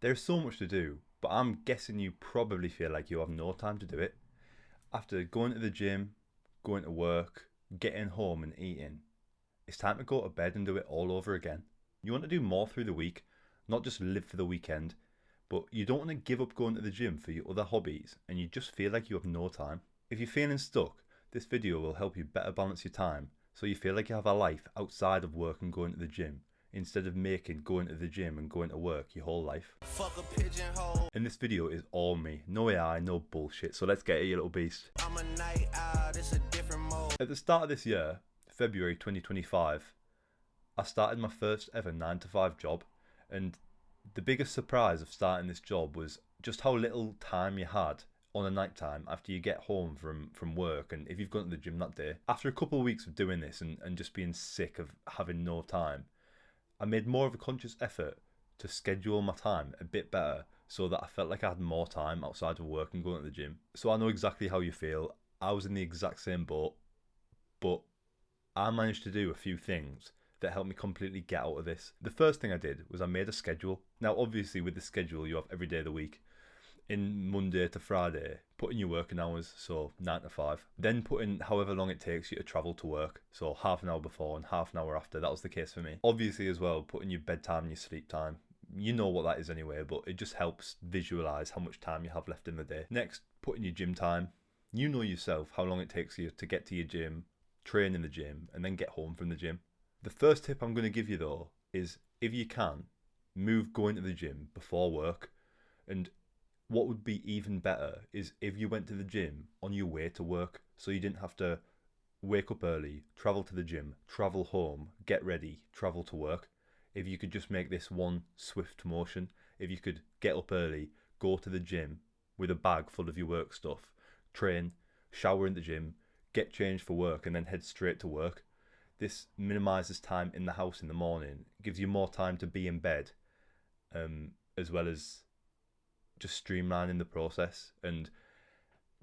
There's so much to do, but I'm guessing you probably feel like you have no time to do it. After going to the gym, going to work, getting home and eating, it's time to go to bed and do it all over again. You want to do more through the week, not just live for the weekend, but you don't want to give up going to the gym for your other hobbies and you just feel like you have no time. If you're feeling stuck, this video will help you better balance your time so you feel like you have a life outside of work and going to the gym instead of making going to the gym and going to work your whole life. Fuck a pigeonhole. And this video is all me, no AI, no bullshit, so let's get it, you little beast. I'm a night owl, it's a different mode. At the start of this year, February 2025, I started my first ever 9 to 5 job, and the biggest surprise of starting this job was just how little time you had on a night time after you get home from work and if you've gone to the gym that day. After a couple of weeks of doing this and just being sick of having no time, I made more of a conscious effort to schedule my time a bit better so that I felt like I had more time outside of work and going to the gym. So I know exactly how you feel. I was in the exact same boat, but I managed to do a few things that helped me completely get out of this. The first thing I did was I made a schedule. Now obviously with the schedule you have every day of the week. In Monday to Friday, put in your working hours, so 9 to 5. Then put in however long it takes you to travel to work, so half an hour before and half an hour after. That was the case for me. Obviously as well, put in your bedtime and your sleep time. You know what that is anyway, but it just helps visualize how much time you have left in the day. Next, put in your gym time. You know yourself how long it takes you to get to your gym, train in the gym, and then get home from the gym. The first tip I'm going to give you though is, if you can, move going to the gym before work. And what would be even better is if you went to the gym on your way to work, so you didn't have to wake up early, travel to the gym, travel home, get ready, travel to work. If you could just make this one swift motion, if you could get up early, go to the gym with a bag full of your work stuff, train, shower in the gym, get changed for work and then head straight to work. This minimises time in the house in the morning, gives you more time to be in bed, as well as just streamlining the process. And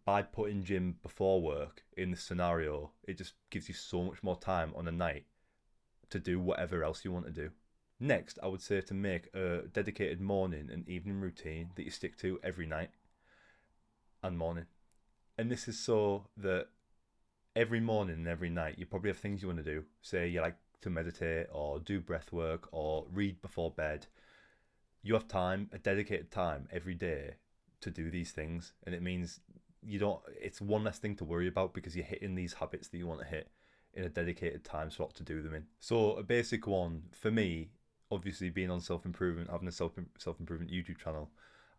by putting gym before work in this scenario, it just gives you so much more time on a night to do whatever else you want to do. Next, I would say to make a dedicated morning and evening routine that you stick to every night and morning. And this is so that every morning and every night you probably have things you want to do. Say you like to meditate or do breath work or read before bed. You have time, a dedicated time every day to do these things, and it means it's one less thing to worry about because you're hitting these habits that you want to hit in a dedicated time slot to do them in. So a basic one for me, obviously being on self-improvement, having a self-improvement YouTube channel,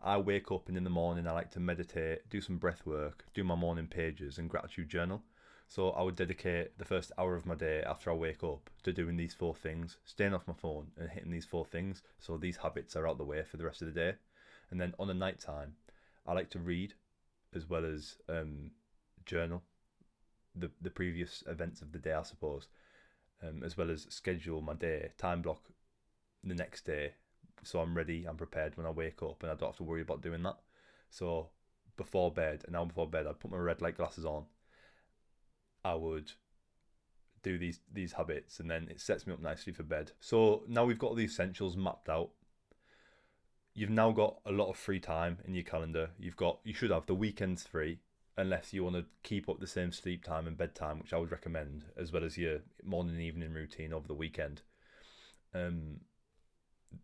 I wake up and in the morning I like to meditate, do some breath work, do my morning pages and gratitude journal. So I would dedicate the first hour of my day after I wake up to doing these 4 things, staying off my phone and hitting these 4 things, so these habits are out the way for the rest of the day. And then on the night time, I like to read as well as journal the previous events of the day, I suppose, as well as schedule my day, time block the next day, so I'm ready, I'm prepared when I wake up and I don't have to worry about doing that. So before bed, an hour before bed, I'd put my red light glasses on, I would do these habits, and then it sets me up nicely for bed. So now we've got the essentials mapped out. You've now got a lot of free time in your calendar. You should have the weekends free, unless you want to keep up the same sleep time and bedtime, which I would recommend, as well as your morning and evening routine over the weekend.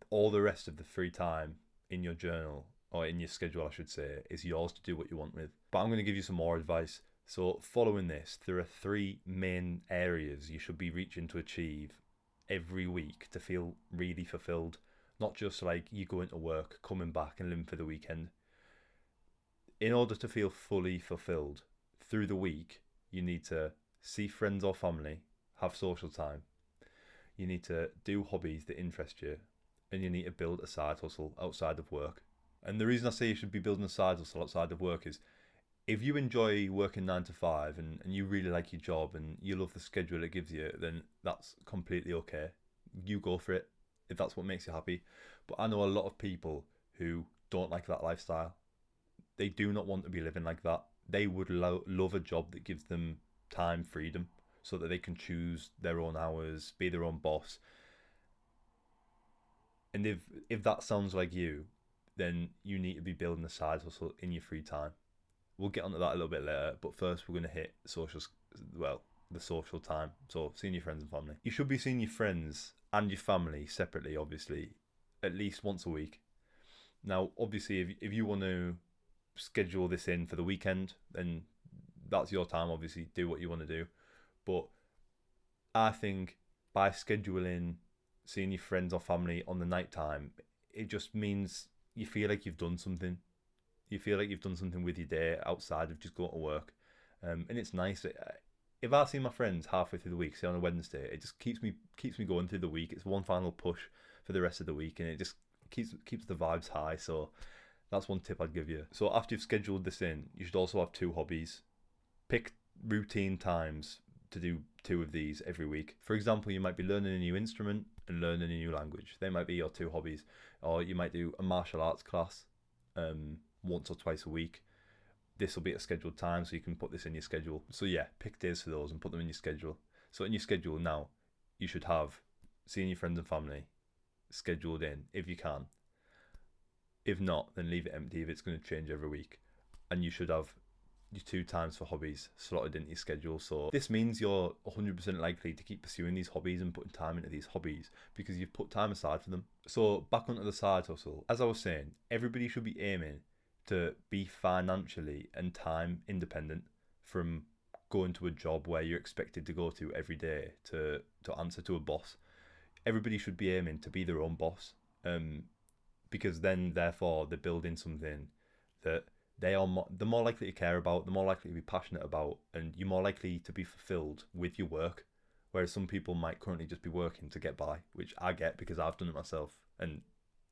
All the rest of the free time in your journal, or in your schedule I should say, is yours to do what you want with. But I'm going to give you some more advice. So following this, there are 3 main areas you should be reaching to achieve every week to feel really fulfilled. Not just like you going to work, coming back and living for the weekend. In order to feel fully fulfilled through the week, you need to see friends or family, have social time. You need to do hobbies that interest you, and you need to build a side hustle outside of work. And the reason I say you should be building a side hustle outside of work is, if you enjoy working 9 to 5 and you really like your job and you love the schedule it gives you, then that's completely okay. You go for it if that's what makes you happy. But I know a lot of people who don't like that lifestyle. They do not want to be living like that. They would love a job that gives them time freedom so that they can choose their own hours, be their own boss. And if that sounds like you, then you need to be building a side hustle in your free time. We'll get onto that a little bit later, but first we're going to hit the social time. So seeing your friends and family. You should be seeing your friends and your family separately, obviously, at least once a week. Now, obviously, if you want to schedule this in for the weekend, then that's your time. Obviously, do what you want to do. But I think by scheduling seeing your friends or family on the night time, it just means you feel like you've done something. You feel like you've done something with your day outside of just going to work. And it's nice. If I see my friends halfway through the week, say on a Wednesday, it just keeps me going through the week. It's one final push for the rest of the week, and it just keeps the vibes high. So that's one tip I'd give you. So after you've scheduled this in, you should also have two hobbies. Pick routine times to do two of these every week. For example, you might be learning a new instrument and learning a new language. They might be your two hobbies. Or you might do a martial arts class once or twice a week. This will be at a scheduled time, so you can put this in your schedule. So yeah, pick days for those and put them in your schedule. So in your schedule now, you should have seeing your friends and family scheduled in if you can. If not, then leave it empty if it's going to change every week. And you should have your two times for hobbies slotted into your schedule. So this means you're 100% likely to keep pursuing these hobbies and putting time into these hobbies because you've put time aside for them. So back onto the side hustle. As I was saying, everybody should be aiming to be financially and time independent from going to a job where you're expected to go to every day to answer to a boss. Everybody should be aiming to be their own boss, because then therefore they're building something that they're more likely to care about, they're more likely to be passionate about, and you're more likely to be fulfilled with your work. Whereas some people might currently just be working to get by, which I get because I've done it myself and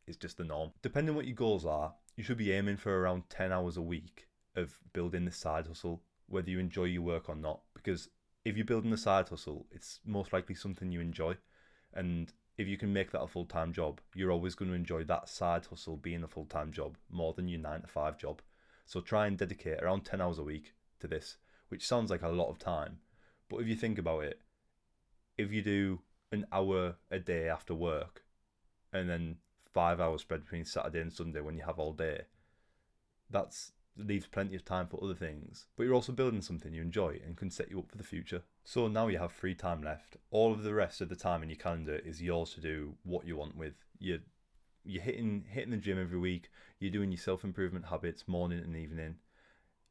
it's just the norm. Depending on what your goals are, you should be aiming for around 10 hours a week of building this side hustle, whether you enjoy your work or not. Because if you're building a side hustle, it's most likely something you enjoy. And if you can make that a full-time job, you're always going to enjoy that side hustle being a full-time job more than your 9 to 5 job. So try and dedicate around 10 hours a week to this, which sounds like a lot of time. But if you think about it, if you do an hour a day after work and then 5 hours spread between Saturday and Sunday when you have all day, that leaves plenty of time for other things. But you're also building something you enjoy and can set you up for the future. So now you have free time left. All of the rest of the time in your calendar is yours to do what you want with. You're hitting the gym every week. You're doing your self-improvement habits morning and evening.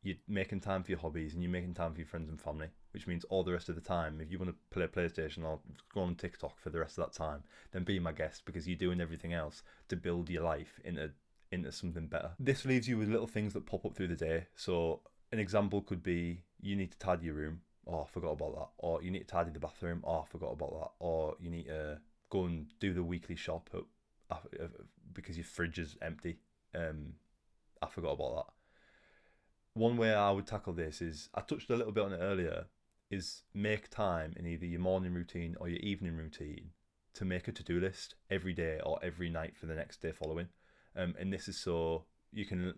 You're making time for your hobbies and you're making time for your friends and family, which means all the rest of the time, if you want to play PlayStation or go on TikTok for the rest of that time, then be my guest because you're doing everything else to build your life into something better. This leaves you with little things that pop up through the day. So an example could be you need to tidy your room. Oh, I forgot about that. Or you need to tidy the bathroom. Oh, I forgot about that. Or you need to go and do the weekly shop because your fridge is empty. I forgot about that. One way I would tackle this is, I touched a little bit on it earlier, is make time in either your morning routine or your evening routine to make a to-do list every day or every night for the next day following. And this is so you can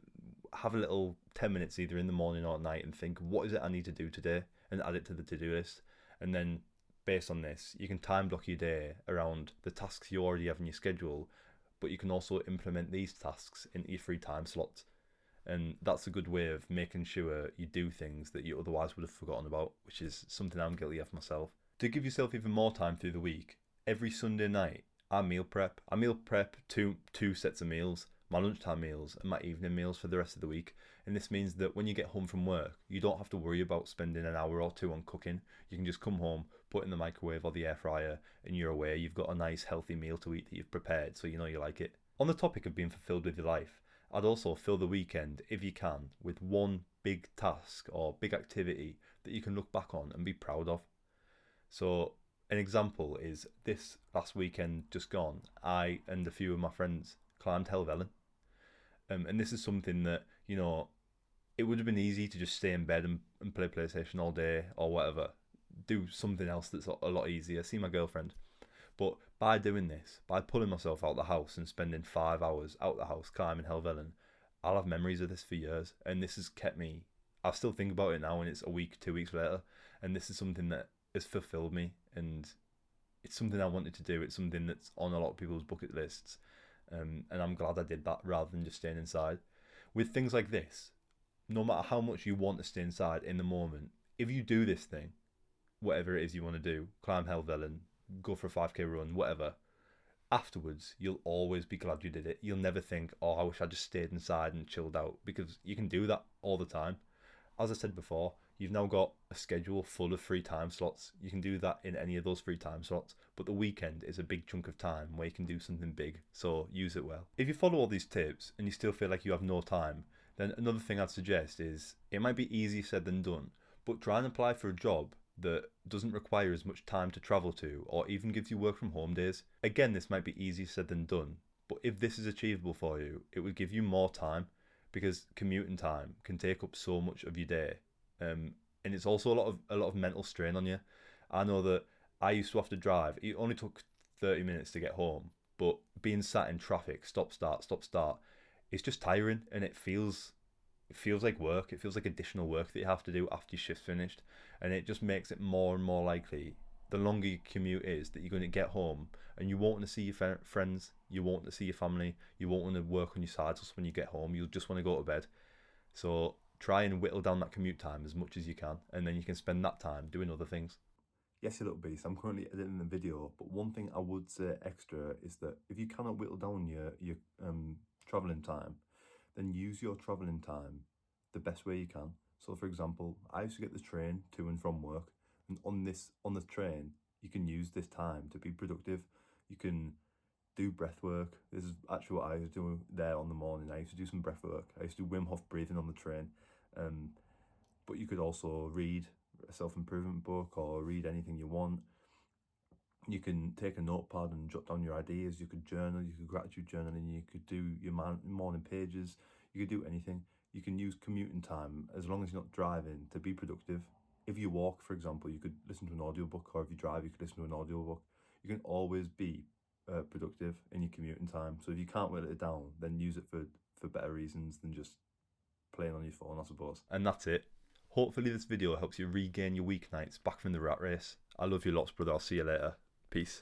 have a little 10 minutes either in the morning or at night and think, what is it I need to do today? And add it to the to-do list. And then based on this, you can time block your day around the tasks you already have in your schedule, but you can also implement these tasks into your free time slots. And that's a good way of making sure you do things that you otherwise would have forgotten about, which is something I'm guilty of myself. To give yourself even more time through the week, every Sunday night I meal prep. I meal prep two sets of meals, my lunchtime meals and my evening meals for the rest of the week. And this means that when you get home from work, you don't have to worry about spending an hour or two on cooking. You can just come home, put it in the microwave or the air fryer, and you're away. You've got a nice healthy meal to eat that you've prepared, so you know you like it. On the topic of being fulfilled with your life, I'd also fill the weekend, if you can, with one big task or big activity that you can look back on and be proud of. So an example is this last weekend just gone, I and a few of my friends climbed Helvellyn. And this is something that, you know, it would have been easy to just stay in bed and play PlayStation all day or whatever. Do something else that's a lot easier. See my girlfriend. But by doing this, by pulling myself out the house and spending 5 hours out the house climbing Helvellyn, I'll have memories of this for years. And this has kept me, I still think about it now and it's a week, 2 weeks later. And this is something that has fulfilled me. And it's something I wanted to do. It's something that's on a lot of people's bucket lists. And I'm glad I did that rather than just staying inside. With things like this, no matter how much you want to stay inside in the moment, if you do this thing, whatever it is you want to do, climb Helvellyn, go for a 5k run, whatever, afterwards you'll always be glad you did it. You'll never think, oh, I wish I just stayed inside and chilled out, because you can do that all the time. As I said before, you've now got a schedule full of free time slots. You can do that in any of those free time slots, but the weekend is a big chunk of time where you can do something big, so use it well. If you follow all these tips and you still feel like you have no time, then another thing I'd suggest is, it might be easier said than done, but try and apply for a job that doesn't require as much time to travel to, or even gives you work from home days. Again, this might be easier said than done, but if this is achievable for you, it would give you more time, because commuting time can take up so much of your day, and it's also a lot of mental strain on you. I know that I used to have to drive. It only took 30 minutes to get home, but being sat in traffic, stop start, it's just tiring, and it feels like work. It feels like additional work that you have to do after your shift's finished, and it just makes it more and more likely, the longer your commute is, that you're going to get home and you won't want to see your friends, you won't want to see your family, you won't want to work on your side hustle when you get home. You'll just want to go to bed. So try and whittle down that commute time as much as you can, and then you can spend that time doing other things. Yes, you little beast, I'm currently editing the video, but one thing I would say extra is that if you cannot whittle down your travelling time, then use your travelling time the best way you can. So for example, I used to get the train to and from work, and on the train, you can use this time to be productive. You can do breath work. This is actually what I was doing there on the morning. I used to do some breath work. I used to do Wim Hof breathing on the train. Um, but you could also read a self-improvement book or read anything you want. You can take a notepad and jot down your ideas. You could journal. You could gratitude journaling. You could do your morning pages. You could do anything. You can use commuting time, as long as you're not driving, to be productive. If you walk, for example, you could listen to an audiobook, or if you drive, you could listen to an audiobook. You can always be productive in your commuting time. So if you can't whittle it down, then use it for better reasons than just playing on your phone, I suppose. And that's it. Hopefully this video helps you regain your weeknights back from the rat race. I love you lots, brother. I'll see you later. Peace.